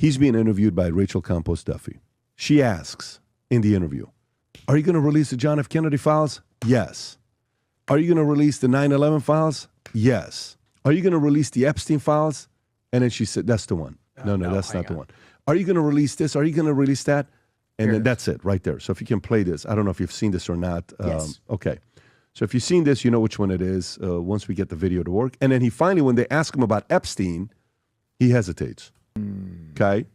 He's being interviewed by Rachel Campos Duffy. She asks in the interview, are you going to release the John F. Kennedy files? Yes. Are you going to release the 9/11 files? Yes. Are you going to release the Epstein files? And then she said, that's the one. No, that's not the one. Are you going to release this? Are you going to release that? And then that's it right there. So if you can play this, I don't know if you've seen this or not. Yes. Okay. So if you've seen this, you know which one it is once we get the video to work. And then he finally, when they ask him about Epstein, he hesitates. Okay?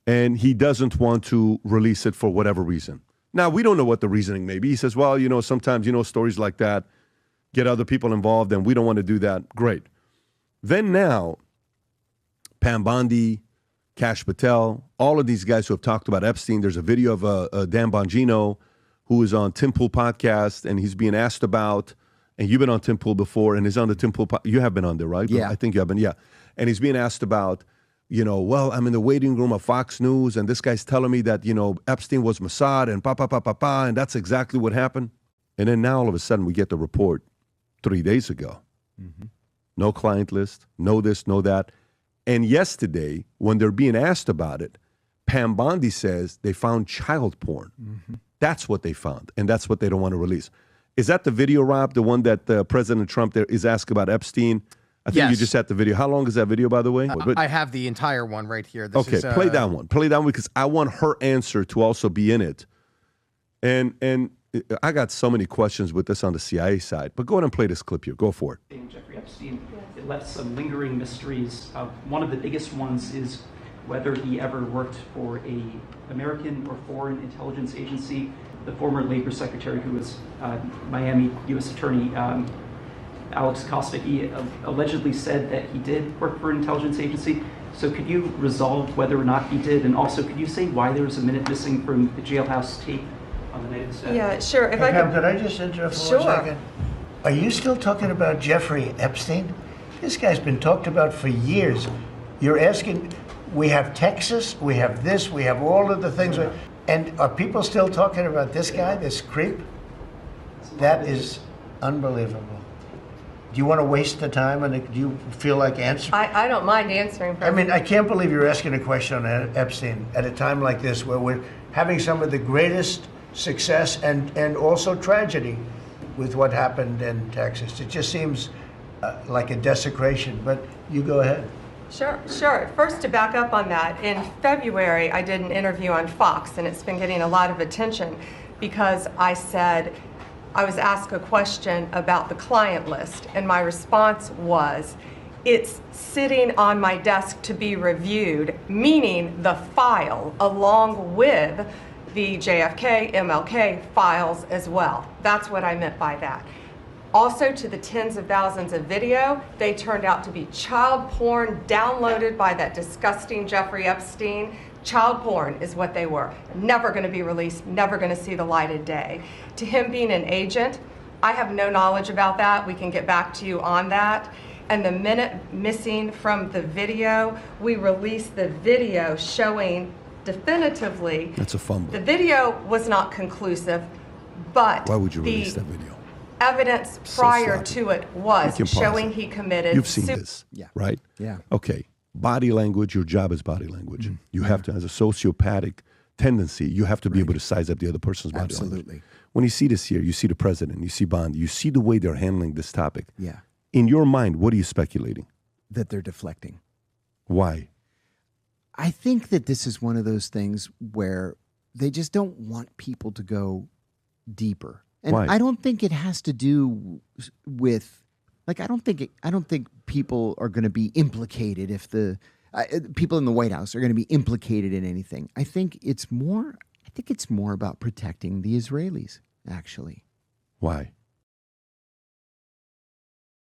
And he doesn't want to release it for whatever reason. Now, we don't know what the reasoning may be. He says, well, sometimes, stories like that get other people involved, and we don't want to do that. Great. Then now, Pam Bondi, Kash Patel, all of these guys who have talked about Epstein. There's a video of Dan Bongino, who is on Tim Pool podcast, and he's being asked about, and you've been on Tim Pool before, and he's on the Tim Pool you have been on there, right? Yeah. I think you have been, yeah. And he's being asked about, well, I'm in the waiting room of Fox News, and this guy's telling me that, Epstein was Mossad, and and that's exactly what happened. And then now all of a sudden we get the report 3 days ago. Mm-hmm. No client list, no this, no that. And yesterday, when they're being asked about it, Pam Bondi says they found child porn. Mm-hmm. That's what they found, and that's what they don't want to release. Is that the video, Rob, the one that President Trump there is asked about Epstein? I think you just had the video. How long is that video, by the way? I have the entire one right here. Play that one. Play that one because I want her answer to also be in it. And I got so many questions with this on the CIA side, but go ahead and play this clip here. Go for it. Jeffrey Epstein, it left some lingering mysteries. One of the biggest ones is whether he ever worked for a American or foreign intelligence agency. The former labor secretary, who was Miami U.S. Attorney Alex Acosta, he allegedly said that he did work for an intelligence agency. So could you resolve whether or not he did? And also, could you say why there was a minute missing from the jailhouse tape on the night of the staff? Yeah, sure. Pam, could I just interrupt for 1 second? Are you still talking about Jeffrey Epstein? This guy's been talked about for years. You're asking, we have Texas, we have this, we have all of the things. And are people still talking about this guy, this creep? That is unbelievable. Do you want to waste the time, and do you feel like answering? I don't mind answering. I mean, I can't believe you're asking a question on Epstein at a time like this, where we're having some of the greatest success and also tragedy with what happened in Texas. It just seems like a desecration, but you go ahead. Sure. First, to back up on that, in February, I did an interview on Fox, and it's been getting a lot of attention because I said, I was asked a question about the client list, and my response was, it's sitting on my desk to be reviewed, meaning the file along with the JFK, MLK files as well. That's what I meant by that. Also, to the tens of thousands of video, they turned out to be child porn downloaded by that disgusting Jeffrey Epstein. Child porn is what they were. Never going to be released, never going to see the light of day. To him being an agent, I have no knowledge about that. We can get back to you on that. And the minute missing from the video, we released the video showing definitively. That's a fumble. The video was not conclusive, but why would you release that video? Evidence prior to it was showing he committed. You've seen this, right? Yeah. Okay. Body language, your job is body language. Mm-hmm. You have to, as a sociopathic tendency, you have to be able to size up the other person's body language. Absolutely. When you see this here, you see the president, you see Bond, you see the way they're handling this topic. Yeah. In your mind, what are you speculating? That they're deflecting. Why? I think that this is one of those things where they just don't want people to go deeper. And Why? I don't think it has to do with, like, I don't think people are going to be implicated if the people in the White House are going to be implicated in anything. I think it's more about protecting the Israelis, actually. Why?